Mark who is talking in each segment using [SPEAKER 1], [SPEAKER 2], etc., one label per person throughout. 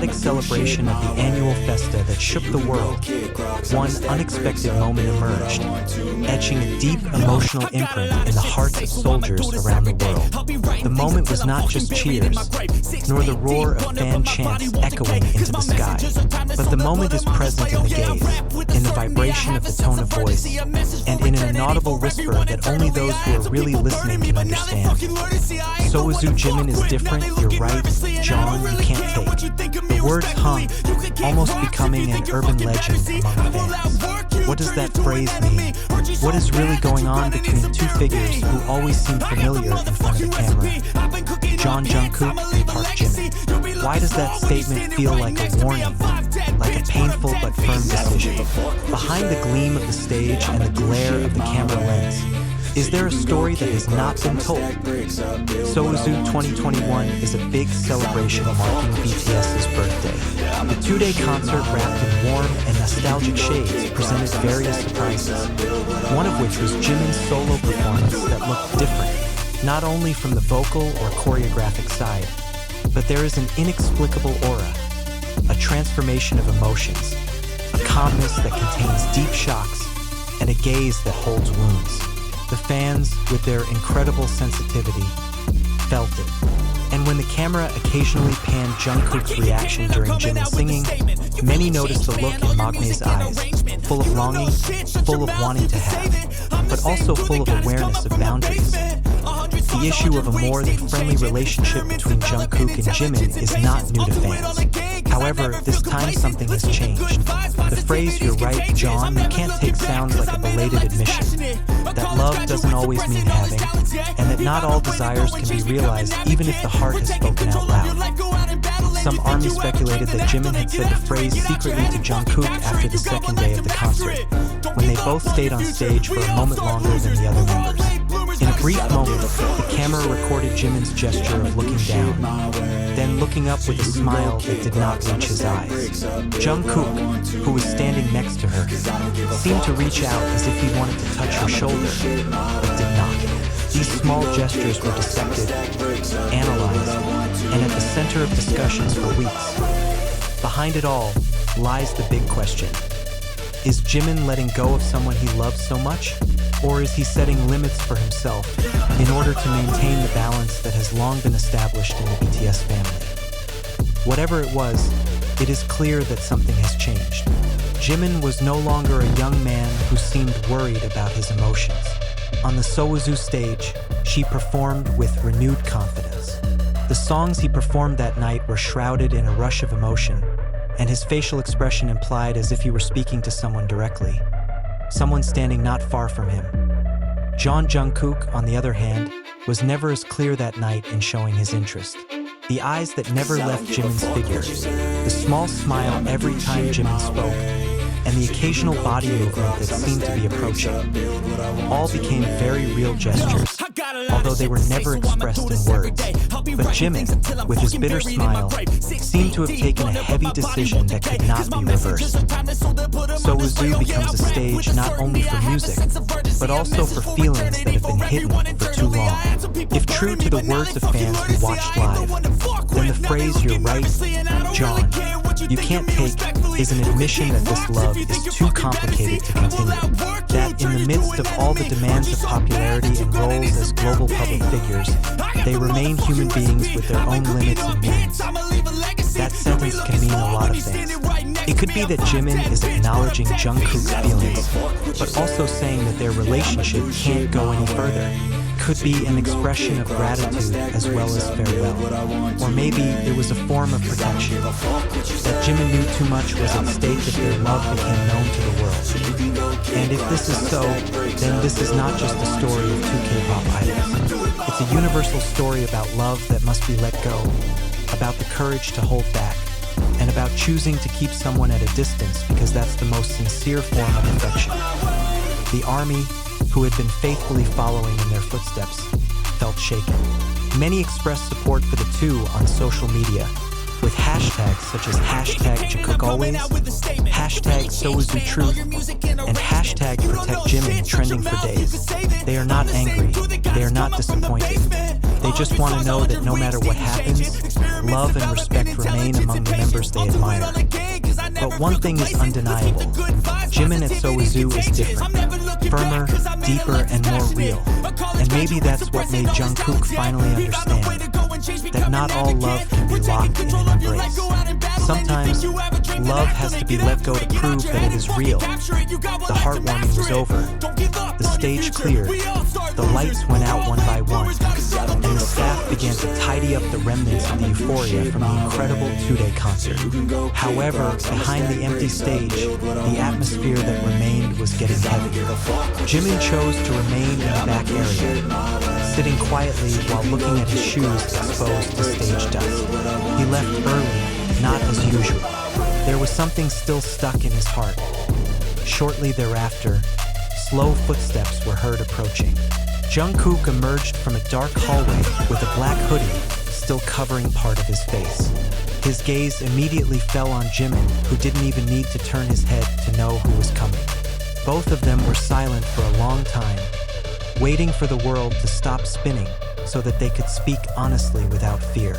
[SPEAKER 1] dramatic celebration of the annual festa that shook the world, one unexpected moment emerged, etching a deep emotional imprint in the hearts of soldiers around the world. The moment was not just cheers, nor the roar of fan chants echoing into the sky, but the moment is present in the gaze, in the vibration of the tone of voice, and in an inaudible whisper that only those who are really listening can understand. Sowoozoo Jimin is different, you're right, Jeon, you can't take. The words hung, almost becoming an urban legend among fans. What does that phrase mean? What is really going on between two figures who always seem familiar in front of the camera? Jungkook and Park Jimin. Why does that statement feel like a warning, like a painful but firm decision? Behind the gleam of the stage and the glare of the camera lens, is there a story that has not been told? Sowoozoo 2021 is a big celebration marking BTS's birthday. The two-day concert wrapped in warm and nostalgic shades presented various surprises, one of which was Jimin's solo performance that looked different, not only from the vocal or choreographic side, but there is an inexplicable aura, a transformation of emotions, a calmness that contains deep shocks, and a gaze that holds wounds. The fans, with their incredible sensitivity, felt it. And when the camera occasionally panned Jungkook's reaction during Jimin's singing, many noticed the look in Magne's eyes, full of longing, full of wanting to have, but also full of awareness of boundaries. The issue of a more than friendly relationship between Jungkook and Jimin is not new to fans. However, this time something has changed. The phrase, "you're right, Jeon, you can't take" sounds like a belated admission that love doesn't always mean having, and that not all desires can be realized even if the heart has spoken out loud. Some army speculated that Jimin had said the phrase secretly to Jungkook after the second day of the concert, when they both stayed on stage for a moment longer than the other members. In a brief moment, the camera recorded Jimin's gesture of looking down, then looking up with a smile that did not reach his eyes. Jungkook, who was standing next to her, seemed to reach out as if he wanted to touch her shoulder, but did not. These small gestures were dissected, analyzed, and at the center of discussions for weeks. Behind it all lies the big question. Is Jimin letting go of someone he loves so much? Or is he setting limits for himself in order to maintain the balance that has long been established in the BTS family? Whatever it was, it is clear that something has changed. Jimin was no longer a young man who seemed worried about his emotions. On the Sowoozoo stage, she performed with renewed confidence. The songs he performed that night were shrouded in a rush of emotion, and his facial expression implied as if he were speaking to someone directly, someone standing not far from him. Jungkook, on the other hand, was never as clear that night in showing his interest. The eyes that never left Jimin's figure, the small smile every time Jimin spoke, and the occasional body movement that seemed to be approaching, all became very real gestures, although they were never expressed in words. But Jimin, with his bitter smile, seemed to have taken a heavy decision that could not be reversed. Sowoozoo becomes a stage not only for music, but also for feelings that have been hidden for too long. If true to the words of fans who watched live, then the phrase, "you're right, Jeon, you can't take" is an admission that this love is too complicated to continue. That in the midst of all the demands of popularity and roles as global public figures, they remain human beings with their own limits and needs. That sentence can mean a lot of things. It could be that Jimin is acknowledging Jungkook's feelings, but also saying that their relationship can't go any further. Could be an expression of gratitude as well as farewell. Or maybe it was a form of protection. That Jimin knew too much was at stake if their love became known to the world. And if this is so, then this is not just a story of two K-pop idols. It's a universal story about love that must be let go, about the courage to hold back, and about choosing to keep someone at a distance because that's the most sincere form of affection. The ARMY, who had been faithfully following in their footsteps, felt shaken. Many expressed support for the two on social media, with hashtags such as #JungkookAlways, #SowoozooTruth, and #ProtectJimin trending for days. They are not angry, they are not disappointed. They just want to know that no matter what happens, love and respect remain among the members they admire. But one thing is undeniable. Jimin at Sowoozoo is different. Firmer, deeper, and more real. And maybe that's what made Jungkook finally understand that not all love can be locked in an embrace. Sometimes, love has to be let go to prove that it is real. The heartwarming was over. The stage cleared. The lights went out one by one. And the staff began to tidy up the remnants of the euphoria from the incredible two-day concert. However, behind the empty stage, the atmosphere that remained was getting heavier. Jimin chose to remain in the back area, sitting quietly while looking at his shoes exposed to stage dust. He left early, not as usual. There was something still stuck in his heart. Shortly thereafter, slow footsteps were heard approaching. Jungkook emerged from a dark hallway with a black hoodie still covering part of his face. His gaze immediately fell on Jimin, who didn't even need to turn his head to know who was coming. Both of them were silent for a long time, waiting for the world to stop spinning so that they could speak honestly without fear.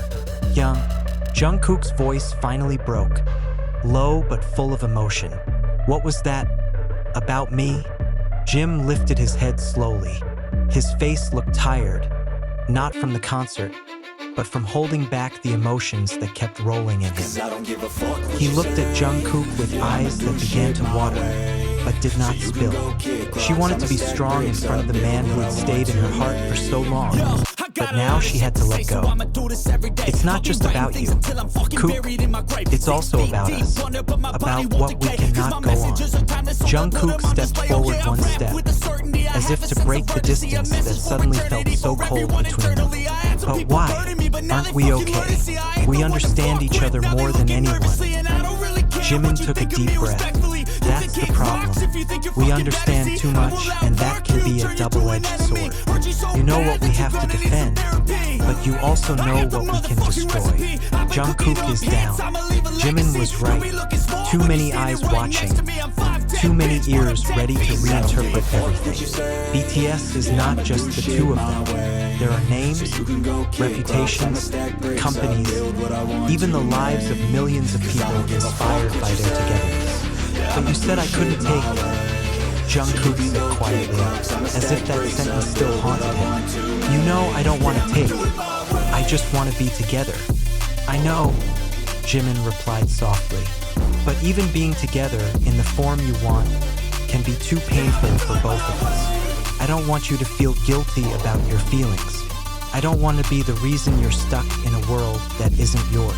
[SPEAKER 1] Jungkook's voice finally broke, low but full of emotion. What was that? About me? Jim lifted his head slowly. His face looked tired, not from the concert, but from holding back the emotions that kept rolling in him. He looked at Jungkook with eyes that began to water, but did not spill. She wanted to be strong in front of the man who had stayed in her heart for so long, but now she had to let go. It's not just about you, Kook. It's also about us, about what we cannot go on. Jungkook stepped forward one step, as if to break the distance that suddenly felt so cold between them. But why? Aren't we okay? We understand each other more than anyone. Jimin took a deep breath. That's the problem. We understand too much, and that can be a double-edged sword. You know what we have to defend, but you also know what we can destroy. Jungkook is down. Jimin was right. Too many eyes watching. Too many ears ready to reinterpret everything. BTS is not just the two of them. There are names, reputations, companies, even the lives of millions of people inspired by their togetherness. But you said I couldn't take it. Jungkook said quietly, as if that sentence still haunted him. You know I don't want to take. I just want to be together. I know, Jimin replied softly. But even being together in the form you want can be too painful for both of us. I don't want you to feel guilty about your feelings. I don't want to be the reason you're stuck in a world that isn't yours.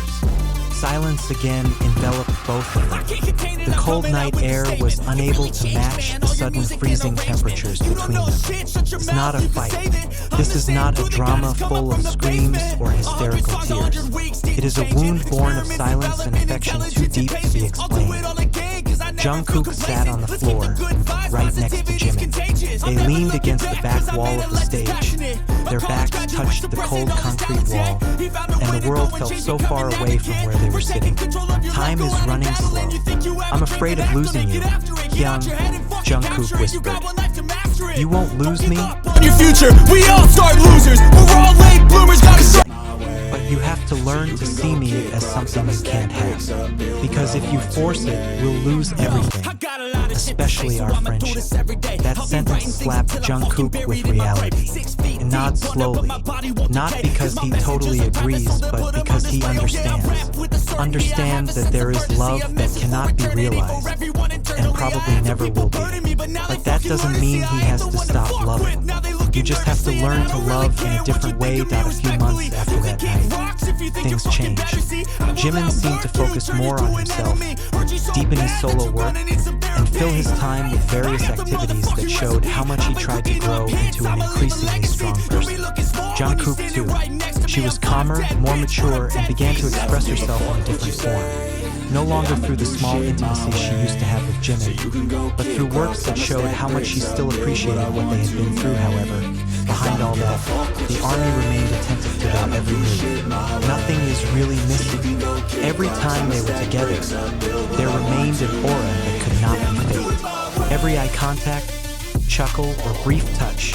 [SPEAKER 1] Silence again enveloped both of them. The cold night air was unable to match the sudden freezing temperatures between them. It's not a fight. This is not a drama full of screams or hysterical tears. It is a wound born of silence and affection too deep to be explained. Jungkook sat on the floor, right next to Jimin. They leaned against the back wall of the stage. Their backs touched the cold concrete wall, and the world felt so far away from where they were sitting. Time is running slow. I'm afraid of losing you, Jeon, Jungkook whispered. You won't lose me?
[SPEAKER 2] In your future, we all start losers. We're all late bloomers, gotta start.
[SPEAKER 1] But you have to learn to see me as something you can't have. Because if you force it, we'll lose everything, especially our friendship. That sentence slapped Jungkook with reality. He nods slowly, not because he totally agrees, but because he understands. Understands that there is love that cannot be realized, and probably never will be. But that doesn't mean he has to stop loving. You just have to learn to love in a different way. A few months after that night, things changed. Jimin seemed to focus more on himself, deepen his solo work, and fill his time with various activities that showed how much he tried to grow into an increasingly strong person. Jungkook too. She was calmer, more mature, and began to express herself in a different form. No longer through the small intimacy she used to have with Jimin, but through works that showed how much she still appreciated what they had been through. However, behind all that, the army remained attentive to their every move. Nothing is really missing. Every time they were together, there remained an aura that could not be faked. Every eye contact, chuckle, or brief touch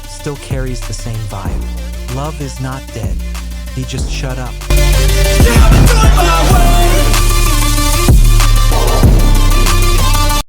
[SPEAKER 1] still carries the same vibe. Love is not dead. He just shut up.